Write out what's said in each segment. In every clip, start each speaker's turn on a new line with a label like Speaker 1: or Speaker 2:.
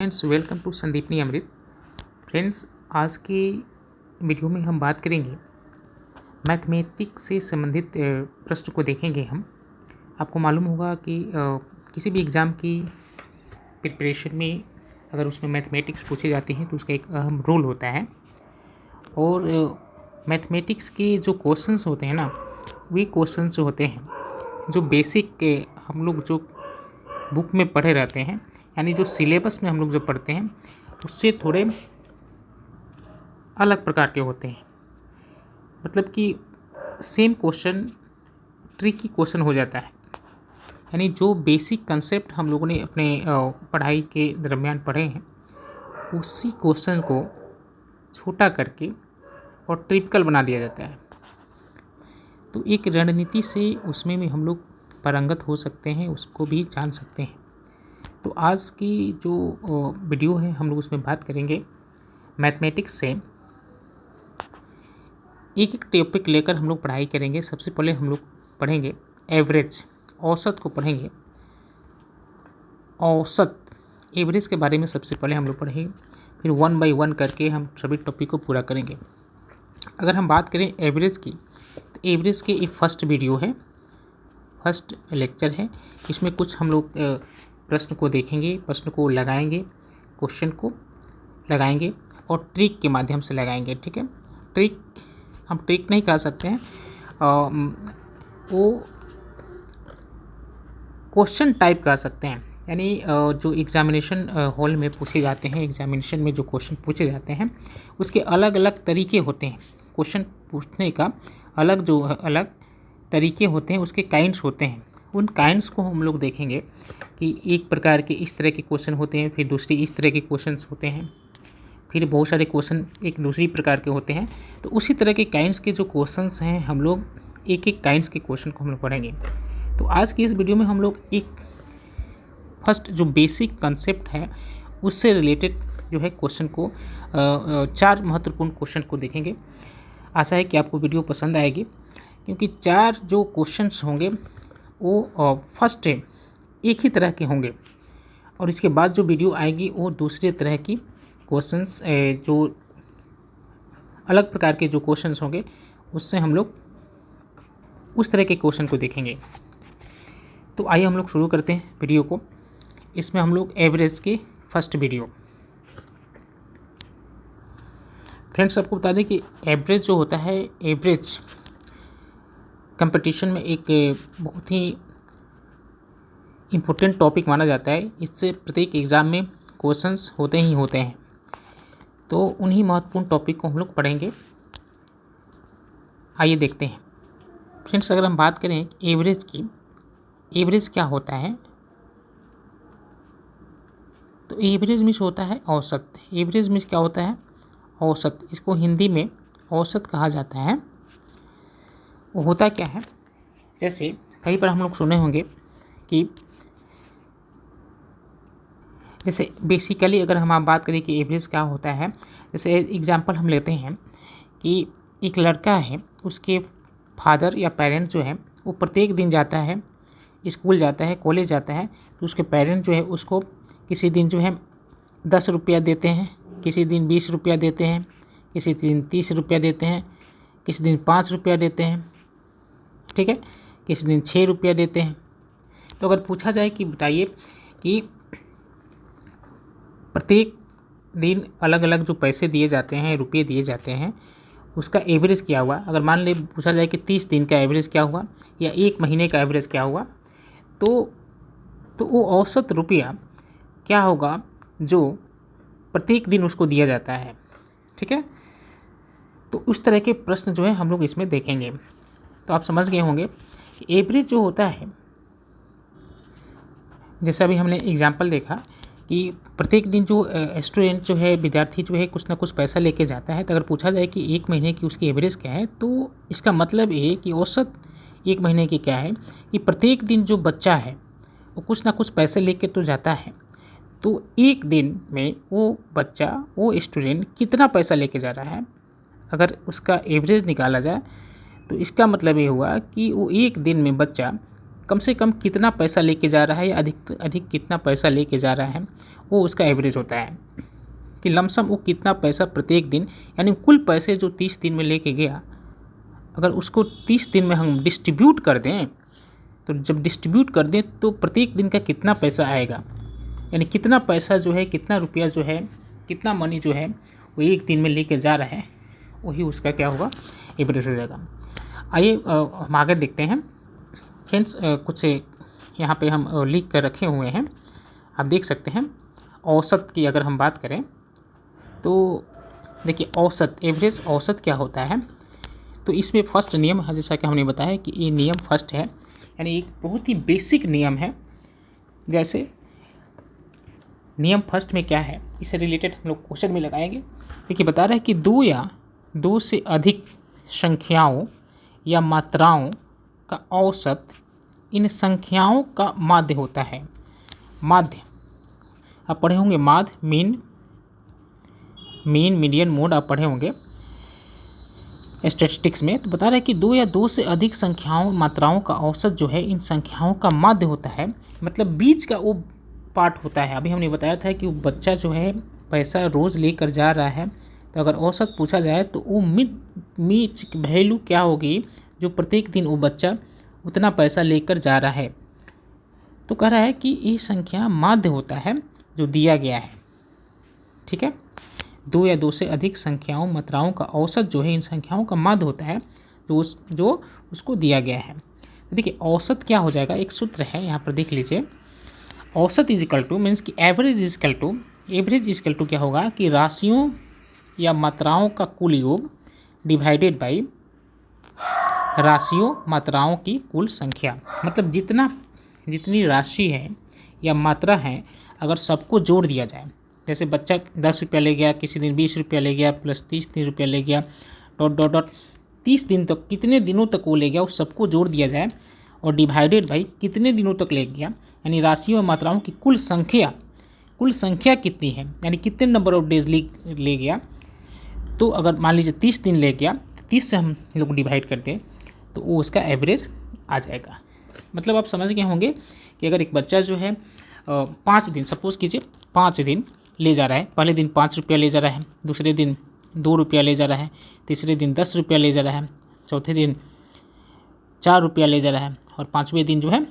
Speaker 1: Friends, welcome to Sandipani Amrit. Friends, आज की video में हम बात करेंगे मैथमेटिक्स से संबंधित प्रश्न को देखेंगे हम। आपको मालूम होगा कि किसी भी एग्ज़ाम की प्रिपरेशन में अगर उसमें मैथमेटिक्स पूछे जाते हैं तो उसका एक अहम रोल होता है। और मैथमेटिक्स के जो क्वेश्चंस होते हैं ना, वे क्वेश्चंस जो होते हैं जो बेसिक हम लोग जो बुक में पढ़े रहते हैं, यानी जो सिलेबस में हम लोग जो पढ़ते हैं उससे थोड़े अलग प्रकार के होते हैं। मतलब कि सेम क्वेश्चन ट्रिकी क्वेश्चन हो जाता है। यानी जो बेसिक कंसेप्ट हम लोगों ने अपने पढ़ाई के दरमियान पढ़े हैं उसी क्वेश्चन को छोटा करके और ट्रिपिकल बना दिया जाता है। तो एक रणनीति से उसमें भी हम लोग पारंगत हो सकते हैं, उसको भी जान सकते हैं। तो आज की जो वीडियो है हम लोग उसमें बात करेंगे मैथमेटिक्स से। एक एक टॉपिक लेकर हम लोग पढ़ाई करेंगे। सबसे पहले हम लोग पढ़ेंगे एवरेज, औसत को पढ़ेंगे। औसत एवरेज के बारे में सबसे पहले हम लोग पढ़ेंगे, फिर 1 बाय 1 करके हम सभी टॉपिक को पूरा करेंगे। अगर हम बात करें एवरेज की, तो एवरेज के ये फर्स्ट वीडियो है, फर्स्ट लेक्चर है। इसमें कुछ हम लोग प्रश्न को देखेंगे, प्रश्न को लगाएंगे, क्वेश्चन को लगाएंगे और ट्रिक के माध्यम से लगाएंगे। ठीक है, ट्रिक हम ट्रिक नहीं कह सकते हैं, वो क्वेश्चन टाइप कह सकते हैं। यानी जो एग्जामिनेशन हॉल में पूछे जाते हैं, एग्जामिनेशन में जो क्वेश्चन पूछे जाते हैं उसके अलग अलग तरीके होते हैं। क्वेश्चन पूछने का अलग तरीके होते हैं, उसके काइंड्स होते हैं। उन काइंड्स को हम लोग देखेंगे कि एक प्रकार के इस तरह के क्वेश्चन होते हैं, फिर दूसरी इस तरह के क्वेश्चंस होते हैं, फिर बहुत सारे क्वेश्चन एक दूसरी प्रकार के होते हैं। तो उसी तरह के काइंड्स के जो क्वेश्चंस हैं हम लोग एक एक काइंड्स के क्वेश्चन को हम लोग पढ़ेंगे। तो आज की इस वीडियो में हम लोग एक फर्स्ट जो बेसिक कंसेप्ट है उससे रिलेटेड जो है क्वेश्चन को 4 महत्वपूर्ण क्वेश्चन को देखेंगे। आशा है कि आपको वीडियो पसंद आएगी, क्योंकि 4 जो क्वेश्चंस होंगे वो फर्स्ट एक ही तरह के होंगे और इसके बाद जो वीडियो आएगी वो दूसरे तरह की क्वेश्चंस, जो अलग प्रकार के जो क्वेश्चंस होंगे उससे हम लोग उस तरह के क्वेश्चन को देखेंगे। तो आइए हम लोग शुरू करते हैं वीडियो को। इसमें हम लोग एवरेज के फर्स्ट वीडियो। फ्रेंड्स, आपको बता दें कि एवरेज जो होता है, एवरेज कंपटीशन में एक बहुत ही इम्पोर्टेंट टॉपिक माना जाता है। इससे प्रत्येक एग्ज़ाम में क्वेश्चंस होते ही होते हैं। तो उन्हीं महत्वपूर्ण टॉपिक को हम लोग पढ़ेंगे। आइए देखते हैं। फ्रेंड्स, अगर हम बात करें एवरेज की, एवरेज क्या होता है, तो एवरेज मीन्स होता है औसत। एवरेज मीन्स क्या होता है, औसत। इसको हिंदी में औसत कहा जाता है। वो होता क्या है, जैसे कई बार हम लोग सुने होंगे कि जैसे बेसिकली अगर हम आप बात करें कि एवरेज क्या होता है, जैसे एग्जांपल हम लेते हैं कि एक लड़का है, उसके फादर या पेरेंट्स जो है वो प्रत्येक दिन जाता है, स्कूल जाता है, कॉलेज जाता है। तो उसके पेरेंट्स जो है उसको किसी दिन जो है 10 रुपया देते हैं, किसी दिन 20 रुपया देते हैं, किसी दिन 30 रुपया देते हैं, किसी दिन 5 रुपया देते हैं, ठीक है, किसी दिन 6 रुपया देते हैं। तो अगर पूछा जाए कि बताइए कि प्रत्येक दिन अलग अलग जो पैसे दिए जाते हैं, रुपये दिए जाते हैं, उसका एवरेज क्या हुआ। अगर मान ले पूछा जाए कि 30 दिन का एवरेज क्या हुआ या 1 महीने का एवरेज क्या हुआ, तो वो औसत रुपया क्या होगा जो प्रत्येक दिन उसको दिया जाता है। ठीक है, तो उस तरह के प्रश्न जो है हम लोग इसमें देखेंगे। तो आप समझ गए होंगे कि एवरेज जो होता है, जैसा अभी हमने एग्जाम्पल देखा कि प्रत्येक दिन जो स्टूडेंट जो है, विद्यार्थी जो है कुछ ना कुछ पैसा लेके जाता है। तो अगर पूछा जाए कि 1 महीने की उसकी एवरेज क्या है, तो इसका मतलब ये है कि औसत 1 महीने की क्या है कि प्रत्येक दिन जो बच्चा है वो कुछ ना कुछ पैसे लेके तो जाता है। तो एक दिन में वो बच्चा, वो स्टूडेंट कितना पैसा लेके जा रहा है, अगर उसका एवरेज निकाला जाए तो इसका मतलब ये हुआ कि वो एक दिन में बच्चा कम से कम कितना पैसा लेके जा रहा है या अधिक अधिक कितना पैसा लेके जा रहा है, वो उसका एवरेज होता है। कि लमसम वो कितना पैसा प्रत्येक दिन, यानी कुल पैसे जो 30 दिन में लेके गया, अगर उसको 30 दिन में हम डिस्ट्रीब्यूट कर दें, तो जब डिस्ट्रीब्यूट कर दें तो प्रत्येक दिन का कितना पैसा आएगा, यानी कितना पैसा जो है, कितना रुपया जो है, कितना मनी जो है वो एक दिन में लेके जा रहा है, वही उसका क्या होगा, एवरेज हो जाएगा। आइए हम आगे देखते हैं फ्रेंड्स। कुछ यहाँ पे हम लिख कर रखे हुए हैं, आप देख सकते हैं। औसत की अगर हम बात करें तो देखिए, औसत, एवरेज औसत क्या होता है, तो इसमें फर्स्ट नियम है, जैसा कि हमने बताया कि ये नियम फर्स्ट है, यानी एक बहुत ही बेसिक नियम है। जैसे नियम फर्स्ट में क्या है, इससे रिलेटेड हम लोग क्वेश्चन में लगाएंगे। देखिए बता रहा है कि दो या दो से अधिक संख्याओं या मात्राओं का औसत इन संख्याओं का माध्य होता है। माध्य आप पढ़े होंगे, माध्य, मीन, मीडियन, मोड आप पढ़े होंगे स्टैटिस्टिक्स में। तो बता रहा है कि दो या दो से अधिक संख्याओं मात्राओं का औसत जो है इन संख्याओं का माध्य होता है, मतलब बीच का वो पार्ट होता है। अभी हमने बताया था कि वो बच्चा जो है पैसा रोज़ लेकर जा रहा है, तो अगर औसत पूछा जाए तो वो मीच वैल्यू क्या होगी, जो प्रत्येक दिन वो बच्चा उतना पैसा लेकर जा रहा है। तो कह रहा है कि ये संख्या माध्य होता है जो दिया गया है। ठीक है, दो या दो से अधिक संख्याओं मात्राओं का औसत जो है इन संख्याओं का माध्य होता है जो उसको दिया गया है। तो देखिए औसत क्या हो जाएगा, एक सूत्र है यहाँ पर देख लीजिए। औसत इज इक्वल टू मीन्स कि एवरेज इज इक्वल टू क्या होगा कि राशियों या मात्राओं का कुल योग डिवाइडेड बाई राशियों मात्राओं की कुल संख्या। मतलब जितनी राशि है या मात्रा है, अगर सबको जोड़ दिया जाए, जैसे बच्चा 10 रुपया ले गया, किसी दिन 20 रुपया ले गया, प्लस 30 रुपया ले गया, डॉट डॉट डॉट 30 दिन तक, कितने दिनों तक वो ले गया, उस सबको जोड़ दिया जाए और डिवाइडेड बाई कितने दिनों तक ले गया, यानी राशियों और मात्राओं की कुल संख्या कितनी है, यानी कितने नंबर ऑफ डेज ले गया। तो अगर मान लीजिए 30 दिन ले गया, तो 30 से हम लोग डिवाइड करते हैं तो वो उसका एवरेज आ जाएगा। मतलब आप समझ गए होंगे कि अगर एक बच्चा जो है 5 दिन, सपोज कीजिए 5 दिन ले जा रहा है, पहले दिन 5 रुपया ले जा रहा है, दूसरे दिन 2 रुपया ले जा रहा है, तीसरे दिन 10 रुपया ले जा रहा है, चौथे दिन 4 रुपया ले जा रहा है और 5वें दिन जो है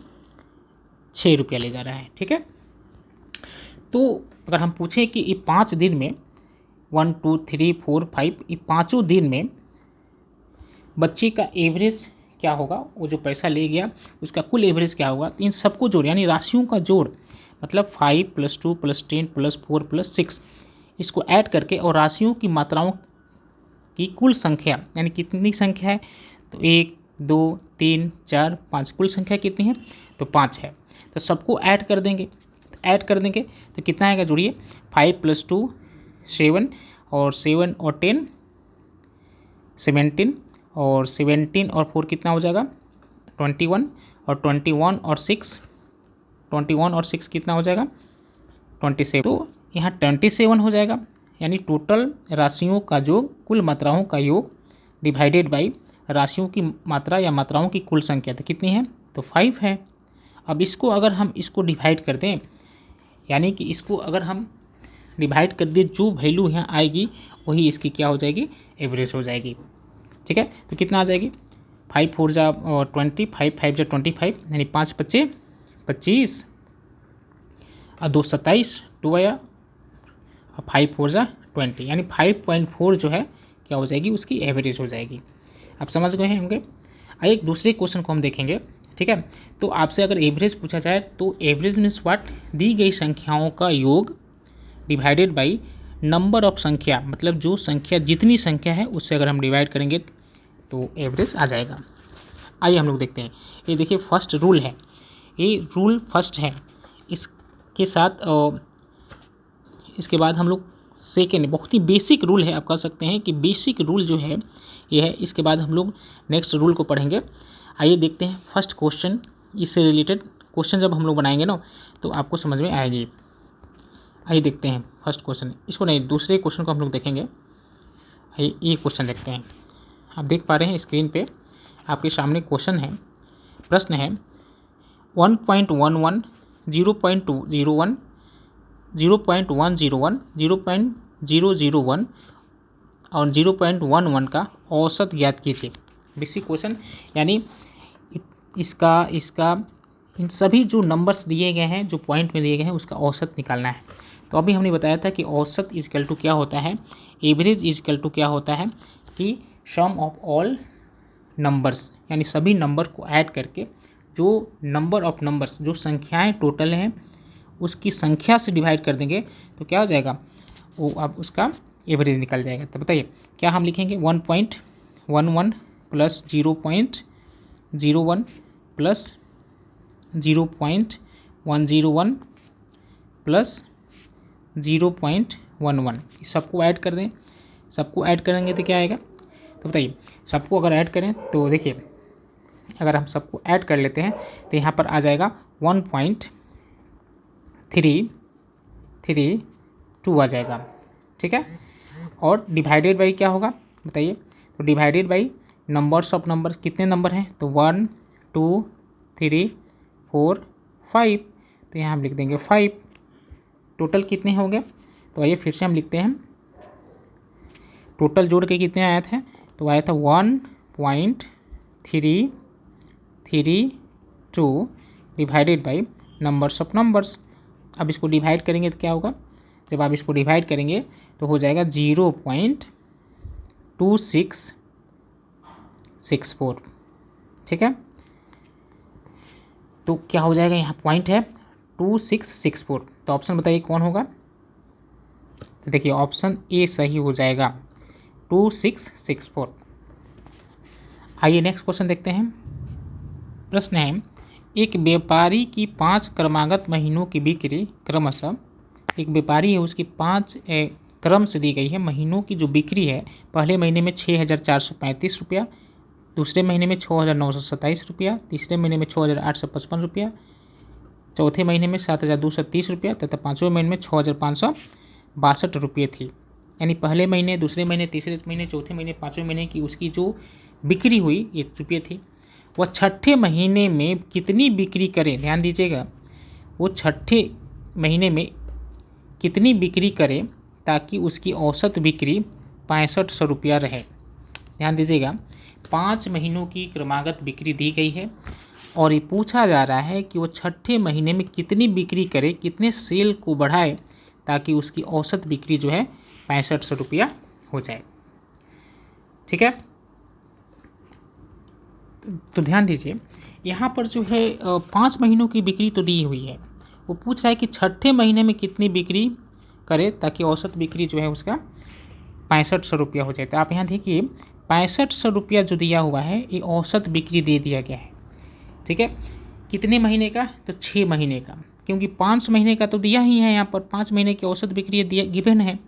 Speaker 1: 6 रुपया ले जा रहा है। ठीक है, तो अगर हम पूछें कि ये 5 दिन में 1 2 3 4 5 ये पाँचों दिन में बच्चे का एवरेज क्या होगा, वो जो पैसा ले गया उसका कुल एवरेज क्या होगा, इन सबको जोड़, यानी राशियों का जोड़, मतलब 5 + 2 + 10 + 4 + 6, इसको ऐड करके और राशियों की मात्राओं की कुल संख्या, यानी कितनी संख्या है, तो 1 2 3 4 5, कुल संख्या कितनी है, तो 5 है। तो सबको ऐड कर देंगे, तो कितना आएगा, जोड़िए, 5 + 2 7 और 7 और 10 17 और 17 और 4 कितना हो जाएगा, 21 और 21 और 6 कितना हो जाएगा, 27। तो यहाँ 27 हो जाएगा, यानी टोटल राशियों का योग, कुल मात्राओं का योग डिवाइडेड बाई राशियों की मात्रा या मात्राओं की कुल संख्या, तो कितनी है, तो 5 है। अब इसको अगर हम इसको डिवाइड कर दें, यानी कि इसको अगर हम डिवाइड कर दें, जो वैल्यू यहाँ आएगी वही इसकी क्या हो जाएगी, एवरेज हो जाएगी। ठीक है, तो कितना आ जाएगी, 5 4 जा 20, 5 5 जा 25, यानी 5 5 25 और 2 27, 2 आया और 5 4 जा 20, यानी 5.4 जो है क्या हो जाएगी, उसकी एवरेज हो जाएगी। आप समझ गए हैं होंगे। आइए एक दूसरे क्वेश्चन को हम देखेंगे। ठीक है, तो आपसे अगर एवरेज पूछा जाए तो एवरेज मीन्स व्हाट, दी गई संख्याओं का योग डिवाइडेड बाई नंबर ऑफ संख्या, मतलब जो संख्या, जितनी संख्या है उससे अगर हम डिवाइड करेंगे तो एवरेज आ जाएगा। आइए हम लोग देखते हैं। ये देखिए फर्स्ट रूल है, ये रूल फर्स्ट है, इसके साथ इसके बाद हम लोग सेकेंड, बहुत ही बेसिक रूल है, आप कह सकते हैं कि बेसिक रूल जो है ये है। इसके बाद हम लोग नेक्स्ट रूल को पढ़ेंगे। आइए देखते हैं फर्स्ट क्वेश्चन, इससे रिलेटेड क्वेश्चन जब हम लोग बनाएंगे ना तो आपको समझ में आएगी। आइए देखते हैं फर्स्ट क्वेश्चन, इसको नहीं, दूसरे क्वेश्चन को हम लोग देखेंगे। आइए ये क्वेश्चन देखते हैं। आप देख पा रहे हैं स्क्रीन पे आपके सामने क्वेश्चन है, प्रश्न है 1.11, 0.201, 0.101, 0.001 और 0.11 का औसत ज्ञात कीजिए। बेसिक क्वेश्चन, यानी इसका इन सभी जो नंबर्स दिए गए हैं, जो पॉइंट में दिए गए हैं, उसका औसत निकालना है। तो अभी हमने बताया था कि औसत इजकल टू क्या होता है, एवरेज इजकल टू क्या होता है कि सम ऑफ ऑल नंबर्स, यानी सभी नंबर को ऐड करके जो नंबर ऑफ नंबर्स, जो संख्याएं टोटल हैं उसकी संख्या से डिवाइड कर देंगे तो क्या हो जाएगा, वो अब उसका एवरेज निकल जाएगा। तो बताइए क्या हम लिखेंगे, 1.11 प्लस 0.01 प्लस 0.101 प्लस 0.11, सबको ऐड कर दें। सबको ऐड करेंगे तो क्या आएगा, तो बताइए सबको अगर ऐड करें तो देखिए, अगर हम सबको ऐड कर लेते हैं तो यहाँ पर आ जाएगा 1.332 आ जाएगा, ठीक है। और डिवाइडेड बाई क्या होगा बताइए, तो divided by numbers of numbers, कितने नंबर हैं, तो 1 2 3 4 5, तो यहाँ हम लिख देंगे 5। टोटल कितने हो गए, तो आइए फिर से हम लिखते हैं, टोटल जोड़ के कितने आया था, तो आया था 1.332 divided by numbers of numbers. अब इसको डिवाइड करेंगे तो क्या होगा, जब आप इसको डिवाइड करेंगे तो हो जाएगा 0.2664, ठीक है। तो क्या हो जाएगा, यहाँ पॉइंट है 2664, तो ऑप्शन बताइए कौन होगा, तो देखिए ऑप्शन ए सही हो जाएगा, 2664। आइए नेक्स्ट क्वेश्चन देखते हैं। प्रश्न है, एक व्यापारी की 5 क्रमागत महीनों की बिक्री क्रमशः, एक व्यापारी है उसकी 5 क्रम से दी गई है महीनों की जो बिक्री है, पहले महीने में 6,435 रुपया, दूसरे महीने में 6,927 रुपया, तीसरे महीने में 6,855 रुपया, चौथे महीने में 7,230 रुपया तथा पाँचवें महीने में 6,562 रुपये थी। यानी पहले महीने, दूसरे महीने, तीसरे महीने, चौथे महीने, पाँचवें महीने की उसकी जो बिक्री हुई ये रुपये थी। वह छठे महीने में कितनी बिक्री करे, ध्यान दीजिएगा, वो छठे महीने में कितनी बिक्री करे ताकि उसकी औसत बिक्री 6500 रुपया रहे। ध्यान दीजिएगा, 5 महीनों की क्रमागत बिक्री दी गई है और ये पूछा जा रहा है कि वो छठे महीने में कितनी बिक्री करे, कितने सेल को बढ़ाए ताकि उसकी औसत बिक्री जो है 6500 रुपया हो जाए, ठीक है। तो ध्यान दीजिए, यहाँ पर जो है 5 महीनों की बिक्री तो दी हुई है, वो पूछ रहा है कि छठे महीने में कितनी बिक्री करे ताकि औसत बिक्री जो है उसका 6500 रुपया हो जाए। तो आप यहाँ देखिए 6500 रुपया जो दिया हुआ है ये औसत बिक्री दे दिया गया है, ठीक है। कितने महीने का, तो 6 महीने का, क्योंकि 5 महीने का तो दिया ही है, यहाँ पर 5 महीने की औसत बिक्री दिया गिवन है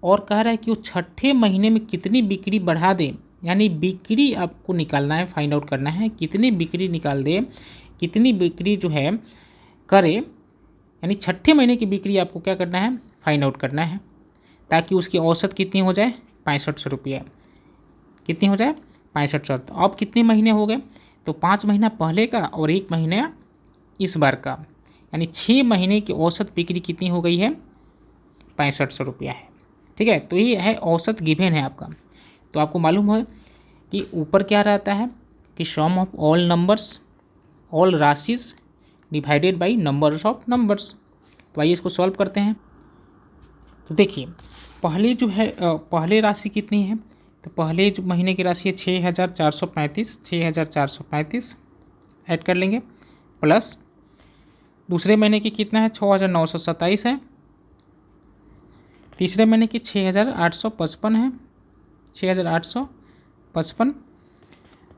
Speaker 1: और कह रहा है कि वो छठे महीने में कितनी बिक्री बढ़ा दे, यानी बिक्री आपको निकालना है, फाइंड आउट करना है कितनी बिक्री निकाल दे, कितनी बिक्री जो है करे, यानी छठे महीने की बिक्री आपको क्या करना है, फाइंड आउट करना है ताकि उसकी औसत कितनी हो जाए 6500 रुपया, कितनी हो जाए 6500। तो अब कितने महीने हो गए, तो 5 महीना पहले का और 1 महीना इस बार का, यानी 6 महीने की औसत बिक्री कितनी हो गई है 6500 रुपया है, ठीक है। तो ये है औसत गिवन है आपका। तो आपको मालूम है कि ऊपर क्या रहता है कि sum of all numbers, all राशिस divided by numbers of numbers. तो आइए इसको सॉल्व करते हैं। तो देखिए पहले जो है पहले राशि कितनी है, तो पहले जो महीने की राशि है 6,435 ऐड कर लेंगे, प्लस दूसरे महीने की कितना है 6,927 है, तीसरे महीने की 6,855 है, 6,855,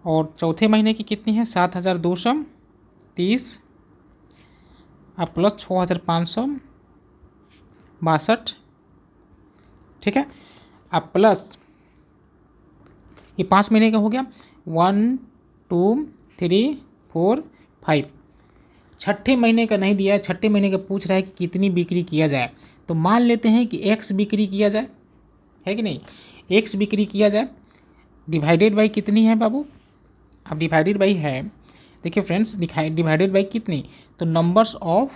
Speaker 1: और चौथे महीने की कितनी है 7,230 अब प्लस 6,562, ठीक है। अब प्लस ये 5 महीने का हो गया 1 2 3 4 5। छठे महीने का नहीं दिया है, छठे महीने का पूछ रहा है कि कितनी बिक्री किया जाए। तो मान लेते हैं कि x बिक्री किया जाए, है कि नहीं, x बिक्री किया जाए, डिवाइडेड बाई कितनी है बाबू, अब डिवाइडेड बाई है देखिए फ्रेंड्स, डिवाइडेड बाई कितनी, तो नंबर्स ऑफ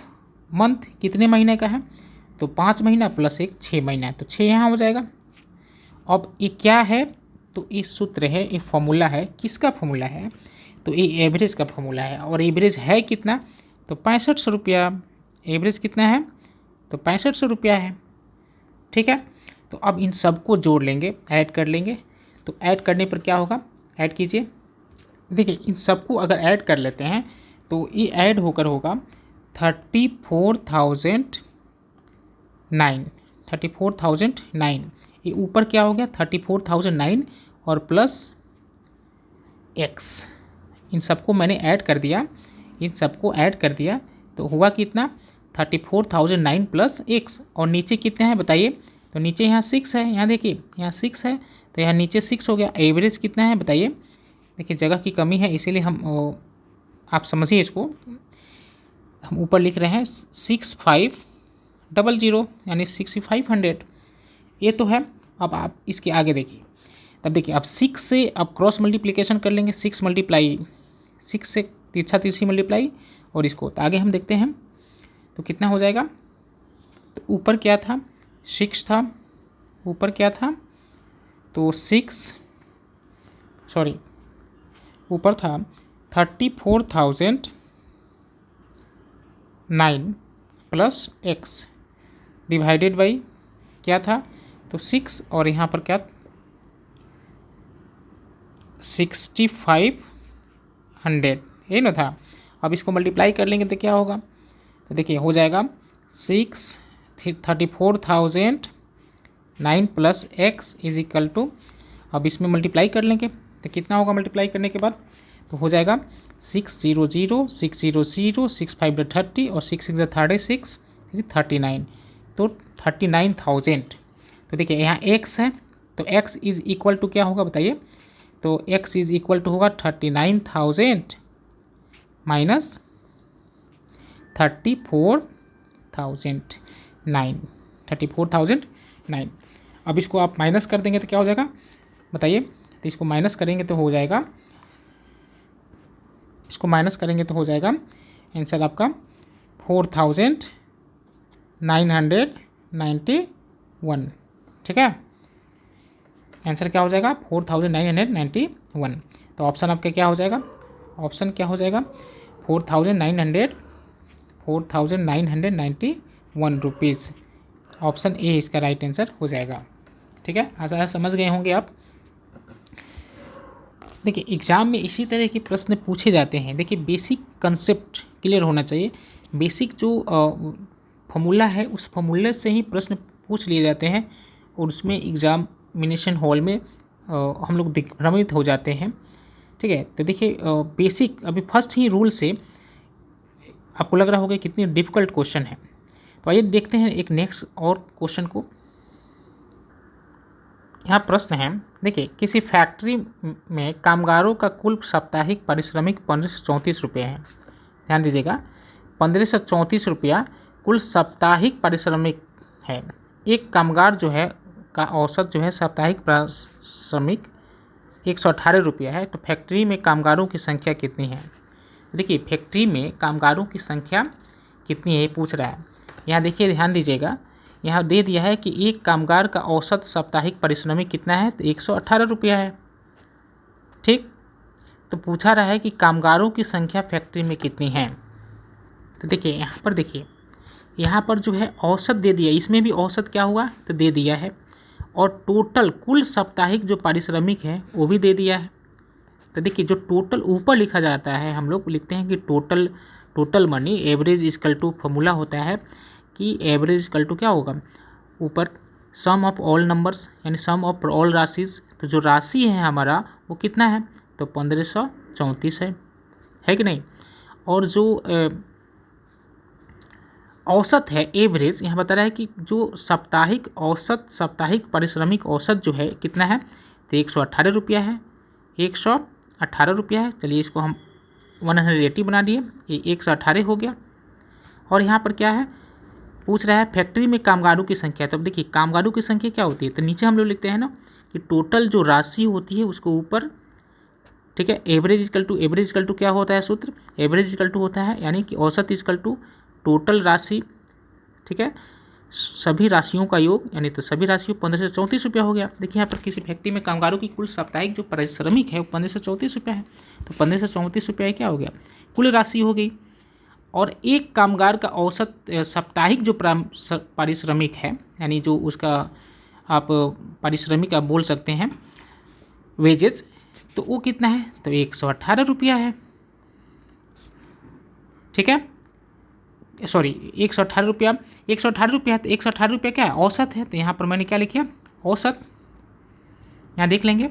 Speaker 1: मंथ कितने महीने का है, तो 5 महीना प्लस 1 6 महीना, तो 6 यहाँ हो जाएगा। अब ये क्या है, तो ये सूत्र है, ये फॉर्मूला है, किसका फॉर्मूला है, तो ये एवरेज का फॉर्मूला है। और एवरेज है कितना, तो 6500 रुपया। एवरेज कितना है, तो 6500 रुपया है। ठीक है, तो अब इन सबको जोड़ लेंगे, ऐड कर लेंगे। तो ऐड करने पर क्या होगा, ऐड कीजिए। देखिए इन सबको अगर ऐड कर लेते हैं तो ये ऐड होकर होगा 34,009। ये ऊपर क्या हो गया, 34,009 और प्लस एक्स, इन सबको मैंने ऐड कर दिया, इन सबको ऐड कर दिया तो हुआ कितना, 34,009 प्लस एक्स। और नीचे कितने हैं बताइए, तो नीचे यहाँ 6 है, यहाँ देखिए यहाँ 6 है, तो यहाँ नीचे 6 हो गया। एवरेज कितना है बताइए, देखिए जगह की कमी है इसीलिए हम आप समझिए इसको, हम ऊपर लिख रहे हैं 6500 यानी 6500, ये तो है। अब आप इसके आगे देखिए, तब देखिए अब 6 से अब क्रॉस मल्टीप्लिकेशन कर लेंगे, 6 मल्टीप्लाई 6 से तिरछा तिरछी मल्टीप्लाई और इसको, तो आगे हम देखते हैं तो कितना हो जाएगा। तो ऊपर क्या था, 6 था, ऊपर क्या था, तो 6 सॉरी ऊपर था 34,009 प्लस एक्स डिवाइडेड बाई क्या था, तो 6 और यहाँ पर क्या 6500, ये ना था। अब इसको मल्टीप्लाई कर लेंगे तो क्या होगा, तो देखिए हो जाएगा 34,009 plus x is equal to, अब इसमें मल्टीप्लाई कर लेंगे तो कितना होगा, मल्टीप्लाई करने के बाद तो हो जाएगा 600 600 6 5 30 और 6 6 36 39, तो 39,000। तो देखिए यहाँ x है तो x इज इक्वल टू क्या होगा बताइए, तो x इज इक्वल टू होगा 39,000 माइनस 34,009। अब इसको आप माइनस कर देंगे तो क्या हो जाएगा बताइए, तो इसको माइनस करेंगे तो हो जाएगा, इसको माइनस करेंगे तो हो जाएगा आंसर आपका 4,991। ठीक है, आंसर क्या हो जाएगा 4,991। तो ऑप्शन आपका क्या हो जाएगा, ऑप्शन क्या हो जाएगा 4,991 रुपीज़। ऑप्शन ए इसका राइट आंसर हो जाएगा। ठीक है, आशा समझ गए होंगे आप। देखिए एग्ज़ाम में इसी तरह के प्रश्न पूछे जाते हैं। देखिए बेसिक कंसेप्ट क्लियर होना चाहिए, बेसिक जो फॉर्मूला है उस फॉर्मूले से ही प्रश्न पूछ लिए जाते हैं और उसमें एग्जामिनेशन हॉल में हम लोग भ्रमित हो जाते हैं। ठीक है, तो देखिए बेसिक अभी फर्स्ट ही रूल से आपको लग रहा होगा कितनी डिफ़िकल्ट क्वेश्चन है। तो आइए देखते हैं एक नेक्स्ट और क्वेश्चन को। यहाँ प्रश्न है, देखिए किसी फैक्ट्री में कामगारों का कुल साप्ताहिक पारिश्रमिक 1534 रुपये है। ध्यान दीजिएगा 1534 रुपया कुल साप्ताहिक पारिश्रमिक है। एक कामगार जो है का औसत जो है साप्ताहिक पारिश्रमिक 118 रुपया है। तो फैक्ट्री में कामगारों की संख्या कितनी है। देखिए फैक्ट्री में कामगारों की संख्या कितनी है ये पूछ रहा है। यहाँ देखिए ध्यान दीजिएगा, यहाँ दे दिया है कि एक कामगार का औसत साप्ताहिक पारिश्रमिक कितना है, तो 118 रुपया है। ठीक, तो पूछा रहा है कि कामगारों की संख्या फैक्ट्री में कितनी है। तो देखिए यहाँ पर, देखिए यहाँ पर जो है औसत दे दिया, इसमें भी औसत क्या हुआ तो दे दिया है, और टोटल कुल साप्ताहिक जो पारिश्रमिक है वो भी दे दिया है। तो देखिए जो टोटल ऊपर लिखा जाता है, हम लोग लिखते हैं कि total money average equal to formula होता है कि एवरेज इक्वल टू क्या होगा, ऊपर सम ऑफ ऑल नंबर्स यानी सम ऑफ ऑल राशिज। तो जो राशि है हमारा वो कितना है, तो 1534 है कि नहीं। और जो औसत है एवरेज, यहाँ बता रहा है कि जो साप्ताहिक औसत साप्ताहिक पारिश्रमिक औसत जो है कितना है, तो 118 रुपया है, 118 रुपया है। चलिए इसको हम 180 बना दिए, ये 118 हो गया। और यहाँ पर क्या है पूछ रहा है फैक्ट्री में कामगारों की संख्या। तो अब देखिए कामगारों की संख्या क्या होती है, तो नीचे हम लोग लिखते हैं ना कि टोटल जो राशि होती है उसको ऊपर ठीक है। एवरेज इक्वल टू क्या होता है सूत्र, एवरेज इक्वल टू होता है यानी कि औसत इक्वल टू टोटल राशि, ठीक है, सभी राशियों का योग, यानी तो सभी राशियों 1534 रुपया हो गया। देखिए यहाँ पर किसी फैक्ट्री में कामगारों की कुल साप्ताहिक जो पारिश्रमिक है वो 1534 रुपया है, तो 1534 रुपया क्या हो गया, कुल राशि हो गई। और एक कामगार का औसत साप्ताहिक जो पारिश्रमिक है, यानी जो उसका आप पारिश्रमिक आप बोल सकते हैं वेजेस, तो वो कितना है, तो 118 रुपया है, ठीक है, सॉरी 118 रुपया, 118 रुपया है, तो 118 रुपया क्या है, औसत है, तो यहाँ पर मैंने क्या लिखा, औसत। यहाँ देख लेंगे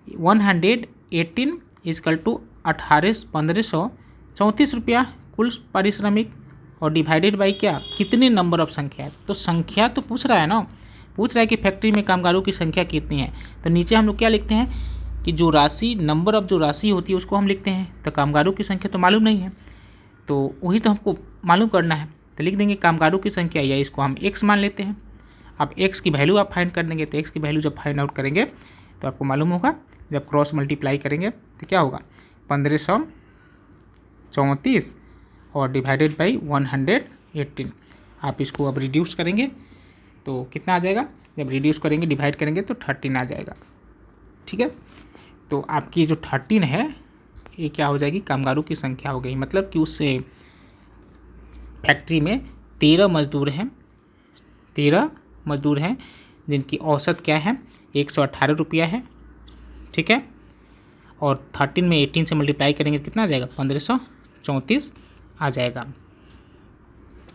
Speaker 1: 118 इजकल टू 1534 रुपया कुल पारिश्रमिक, और डिवाइडेड बाई क्या, कितने नंबर ऑफ संख्या है, तो संख्या तो पूछ रहा है ना, पूछ रहा है कि फैक्ट्री में कामगारों की संख्या कितनी है, तो नीचे हम लोग क्या लिखते हैं कि जो राशि, नंबर ऑफ जो राशि होती है उसको हम लिखते हैं, तो कामगारों की संख्या तो मालूम नहीं है, तो वही तो हमको मालूम करना है, तो लिख देंगे कामगारों की संख्या, या इसको हम x मान लेते हैं। अब x की वैल्यू आप फाइंड कर देंगे, तो x की वैल्यू जब फाइंड आउट करेंगे तो आपको मालूम होगा, जब क्रॉस मल्टीप्लाई करेंगे तो क्या होगा, 1534 और डिवाइडेड बाई 118। आप इसको अब रिड्यूस करेंगे तो कितना आ जाएगा, जब रिड्यूस करेंगे डिवाइड करेंगे तो 13 आ जाएगा, ठीक है। तो आपकी जो 13 है ये क्या हो जाएगी, कामगारों की संख्या हो गई, मतलब कि उससे फैक्ट्री में 13 मजदूर हैं, 13 मजदूर हैं जिनकी औसत क्या है, 118 रुपया है, ठीक है, और 13 में 18 से मल्टीप्लाई करेंगे कितना आ जाएगा, 1534 आ जाएगा,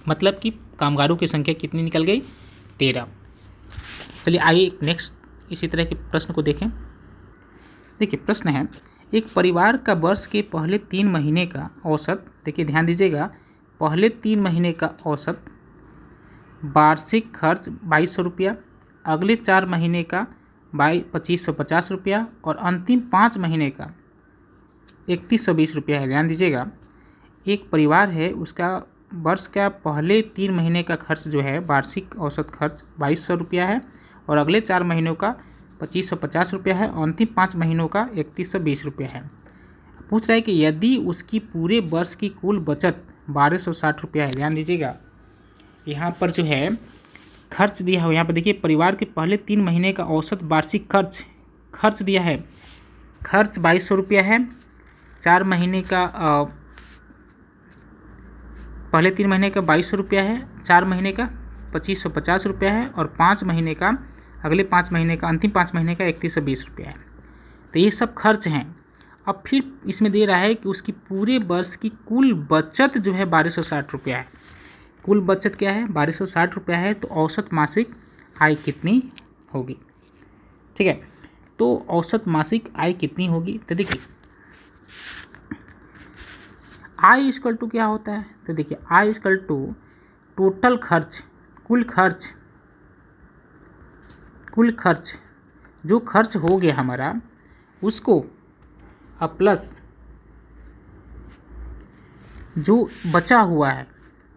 Speaker 1: मतलब कि कामगारों की संख्या कितनी निकल गई, 13। चलिए आइए नेक्स्ट इसी तरह के प्रश्न को देखें। देखिए प्रश्न है, एक परिवार का वर्ष के पहले 3 महीने का औसत, देखिए ध्यान दीजिएगा, पहले 3 महीने का औसत वार्षिक खर्च 2200 रुपया, अगले 4 महीने का 2550 रुपया, और अंतिम 5 महीने का 3120 रुपया है। ध्यान दीजिएगा, एक परिवार है, उसका वर्ष का पहले 3 महीने का खर्च जो है, वार्षिक औसत खर्च 2200 रुपया है, और अगले 4 महीनों का 2550 रुपया है, और अंतिम 5 महीनों का 3120 रुपया है। पूछ रहा है कि यदि उसकी पूरे वर्ष की कुल बचत 1260 रुपया है। ध्यान दीजिएगा, यहाँ पर जो है खर्च दिया है, यहाँ पर देखिए परिवार के पहले 3 महीने का औसत वार्षिक खर्च दिया है, खर्च 2200 रुपया है, 4 महीने का पहले 3 महीने का 2200 रुपया है, 4 महीने का 2550 रुपया है, और 5 महीने का, अगले 5 महीने का, अंतिम 5 महीने का 3120 रुपया है। तो ये सब खर्च हैं। अब फिर इसमें दे रहा है कि उसकी पूरे वर्ष की कुल बचत जो है 1260 रुपया है। कुल बचत क्या है, 1260 रुपया है, तो औसत मासिक आय कितनी होगी, ठीक है। तो औसत मासिक आय कितनी होगी, तो देखिए आय इक्वल टू क्या होता है, तो देखिए आय इक्वल टू टोटल खर्च, कुल खर्च जो खर्च हो गया हमारा उसको, अब प्लस जो बचा हुआ है,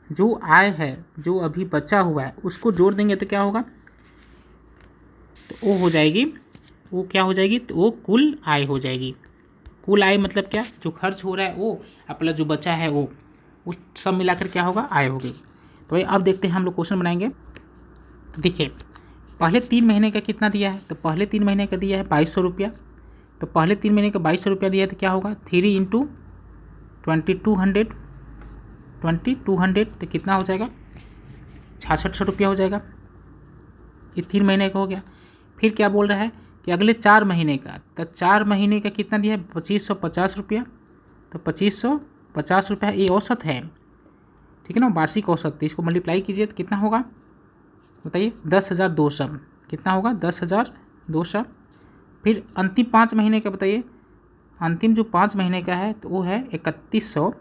Speaker 1: जो आय है जो अभी बचा हुआ है उसको जोड़ देंगे तो क्या होगा, तो वो हो जाएगी, वो क्या हो जाएगी, तो वो कुल आय हो जाएगी। कुल आय मतलब क्या, जो खर्च हो रहा है वो, प्लस जो बचा है वो, उस सब मिलाकर क्या होगा, आय होगी। तो भाई अब देखते हैं हम लोग क्वेश्चन बनाएंगे। तो देखिए पहले 3 महीने का कितना दिया है, तो पहले 3 महीने का दिया है 2200 रुपया, तो पहले 3 महीने का 2200 रुपया दिया है, तो क्या होगा 3 × 2200 तो कितना हो जाएगा, 6600 रुपया हो जाएगा। ये 3 महीने का हो गया। फिर क्या बोल रहा है कि अगले 4 महीने का, तो 4 महीने का कितना दिया है, 2550 रुपया, तो 2550 रुपया ये औसत है, ठीक है ना, वार्षिक औसत। तो इसको मल्टीप्लाई कीजिए तो कितना होगा बताइए, 10,200, कितना होगा 10,200। फिर अंतिम 5 महीने का बताइए, अंतिम जो 5 महीने का है तो वो है 3100,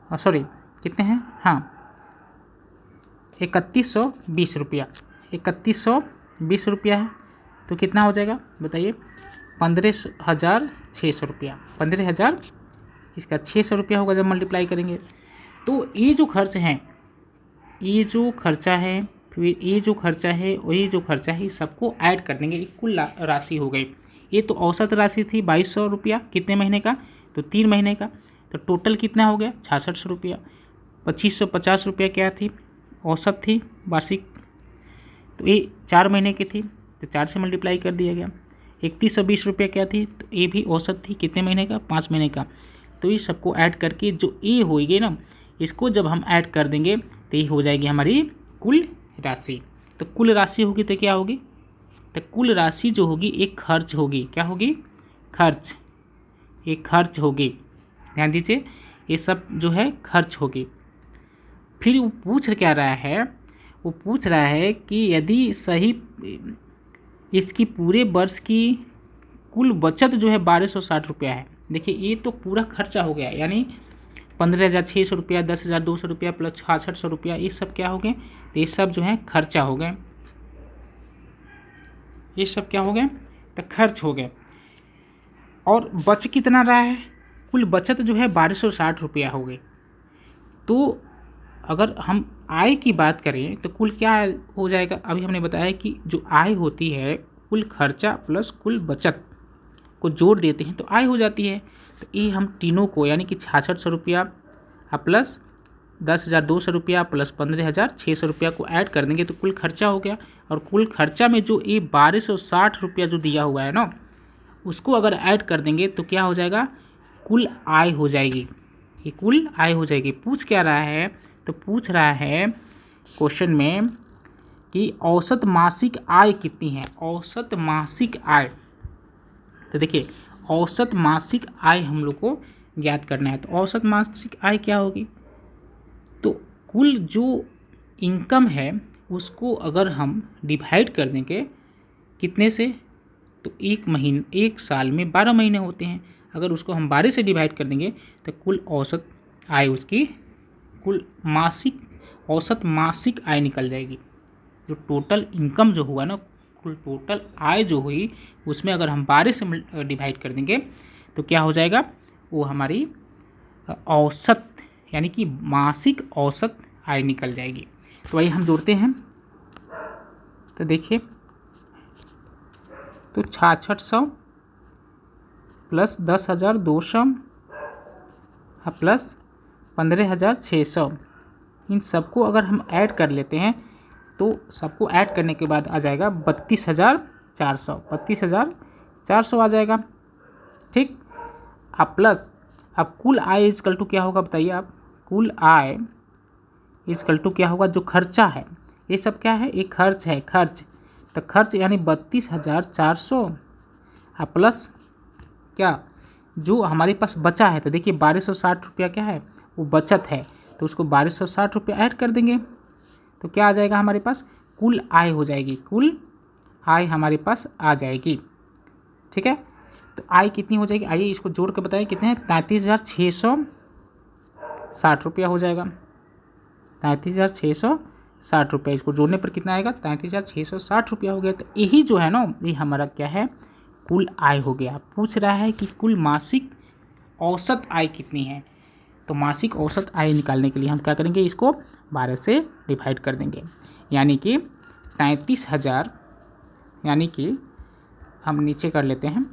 Speaker 1: सॉरी कितने हैं, हाँ 3120 रुपया, 3120 रुपया है, तो कितना हो जाएगा बताइए, 15,600 रुपया, 15,000, इसका 600 रुपया होगा जब मल्टीप्लाई करेंगे। तो ये जो खर्च हैं, ये जो खर्चा है, फिर ये जो खर्चा है और ये जो खर्चा है, सबको ऐड कर देंगे, एक कुल राशि हो गई। ये तो औसत राशि थी 2200 रुपया, कितने महीने का, तो 3 महीने का। तो टोटल कितना हो गया 6600 रुपया। 2550 रुपया क्या थी, औसत थी वार्षिक, तो ये 4 महीने की थी तो 4 से मल्टीप्लाई कर दिया गया। 3120 रुपया क्या थी, तो ये भी औसत थी, कितने महीने का, 5 महीने का। तो ये सबको ऐड करके जो ये होगी ना, इसको जब हम ऐड कर देंगे तो ये हो जाएगी हमारी कुल राशि। तो कुल राशि होगी तो क्या होगी, तो कुल राशि जो होगी एक खर्च होगी, क्या होगी, खर्च, एक खर्च होगी, ध्यान दीजिए, ये सब जो है खर्च होगी। फिर वो पूछ क्या रहा है, वो पूछ रहा है कि यदि सही इसकी पूरे वर्ष की कुल बचत जो है 1260 रुपया है। देखिए ये तो पूरा खर्चा हो गया, यानी 15,600 रुपया, 10,200 रुपया प्लस 6600 रुपया, ये सब क्या हो गए, तो ये सब जो है खर्चा हो गए, ये सब क्या हो गए, तो खर्च हो गए। और बच कितना रहा है, कुल बचत जो है 1260 रुपया हो गई। तो अगर हम आय की बात करें तो कुल क्या हो जाएगा, अभी हमने बताया कि जो आय होती है कुल खर्चा प्लस कुल बचत को जोड़ देते हैं तो आय हो जाती है। तो ये हम तीनों को यानी कि 6600 रुपया प्लस 10,200 रुपया प्लस 15,600 रुपया को ऐड कर देंगे तो कुल खर्चा हो गया। और कुल खर्चा में जो ये 1260 रुपया जो दिया हुआ है ना, उसको अगर ऐड कर देंगे तो क्या हो जाएगा, कुल आय हो जाएगी, ये कुल आय हो जाएगी। पूछ क्या रहा है, तो पूछ रहा है क्वेश्चन में कि औसत मासिक आय कितनी है, औसत मासिक आय। तो देखिए औसत मासिक आय हम लोग को ज्ञात करना है। तो औसत मासिक आय क्या होगी, तो कुल जो इनकम है उसको अगर हम डिवाइड कर देंगे कितने से, तो एक साल में 12 महीने होते हैं, अगर उसको हम 12 से डिवाइड कर देंगे तो कुल औसत आय उसकी कुल मासिक औसत मासिक आय निकल जाएगी। जो टोटल इनकम जो हुआ ना, कुल टोटल आय जो हुई उसमें अगर हम 12 से डिवाइड कर देंगे तो क्या हो जाएगा, वो हमारी औसत यानी कि मासिक औसत आय निकल जाएगी। तो आइए हम जोड़ते हैं, तो देखिए तो 6600 प्लस 10,200 प्लस 15,600, इन सबको अगर हम ऐड कर लेते हैं तो सबको ऐड करने के बाद आ जाएगा 32,400 आ जाएगा, ठीक। अब प्लस अब कुल आय इजकल टू क्या होगा बताइए आप, कुल आय इजकल टू क्या होगा, जो खर्चा है, ये सब क्या है, एक खर्च है, खर्च, तो खर्च यानी 32,400 प्लस क्या जो हमारे पास बचा है, तो देखिए 1260 रुपया क्या है, वो बचत है, तो उसको 1260 रुपया ऐड कर देंगे तो क्या आ जाएगा हमारे पास, कुल आय हो जाएगी, कुल आय हमारे पास आ जाएगी, ठीक है। तो आय कितनी हो जाएगी, आइए इसको जोड़ के बताइए कितने हैं, 33,660 रुपया हो जाएगा, 33,660 रुपया, इसको जोड़ने पर कितना आएगा, 33,660 रुपया हो गया। तो यही जो है ना, ये हमारा क्या है, कुल आय हो गया। पूछ रहा है कि कुल मासिक औसत आय कितनी है, तो मासिक औसत आय निकालने के लिए हम क्या करेंगे, इसको 12 से डिवाइड कर देंगे, यानी कि 33,000, यानी कि हम नीचे कर लेते हैं,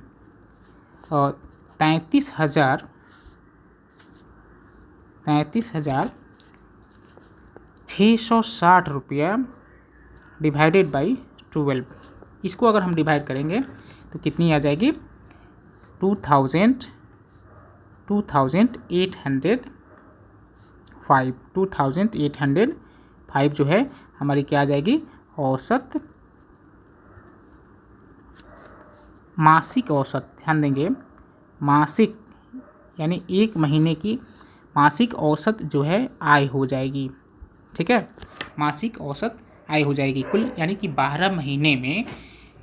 Speaker 1: और 33,660 रुपया डिवाइडेड बाई 12, इसको अगर हम डिवाइड करेंगे तो कितनी आ जाएगी, 2,805 जो है हमारी क्या आ जाएगी, औसत मासिक औसत, ध्यान देंगे मासिक यानी एक महीने की मासिक औसत जो है आय हो जाएगी, ठीक है, मासिक औसत आय हो जाएगी कुल, यानी कि 12 महीने में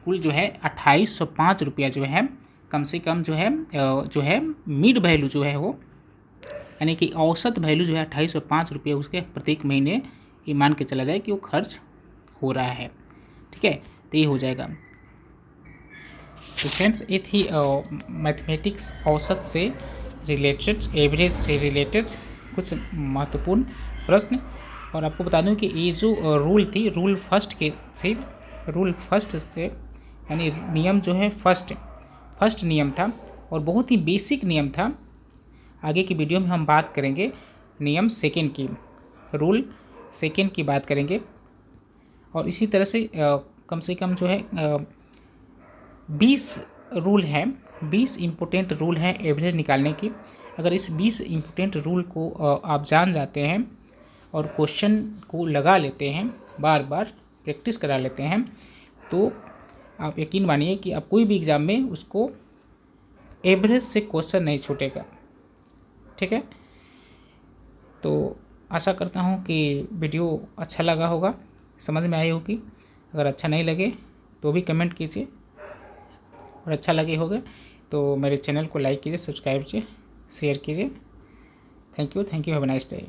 Speaker 1: कुल जो है 2805 रुपया जो है कम से कम जो है मिड वैल्यू जो है वो, यानी कि औसत वैल्यू जो है 2805 रुपये उसके प्रत्येक महीने ये मान के चला जाए कि वो खर्च हो रहा है, ठीक है। तो ये हो जाएगा। तो फ्रेंड्स ये थी मैथमेटिक्स औसत से रिलेटेड, एवरेज से रिलेटेड कुछ महत्वपूर्ण प्रश्न। और आपको बता दूं कि ये जो रूल थी, रूल फर्स्ट से यानी नियम जो है फर्स्ट नियम था और बहुत ही बेसिक नियम था। आगे की वीडियो में हम बात करेंगे नियम सेकेंड की, रूल सेकेंड की बात करेंगे। और इसी तरह से कम जो है 20 रूल हैं, 20 इम्पोर्टेंट रूल हैं एवरेज निकालने की। अगर इस 20 इम्पोर्टेंट रूल को आप जान जाते हैं और क्वेश्चन को लगा लेते हैं, बार बार प्रैक्टिस करा लेते हैं, तो आप यकीन मानिए कि आप कोई भी एग्ज़ाम में उसको एवरेज से क्वेश्चन नहीं छूटेगा। ठीक है, तो आशा करता हूँ कि वीडियो अच्छा लगा होगा, समझ में आई होगी। अगर अच्छा नहीं लगे तो भी कमेंट कीजिए, और अच्छा लगे होगा तो मेरे चैनल को लाइक कीजिए, सब्सक्राइब कीजिए, शेयर कीजिए। Thank you, have a nice day.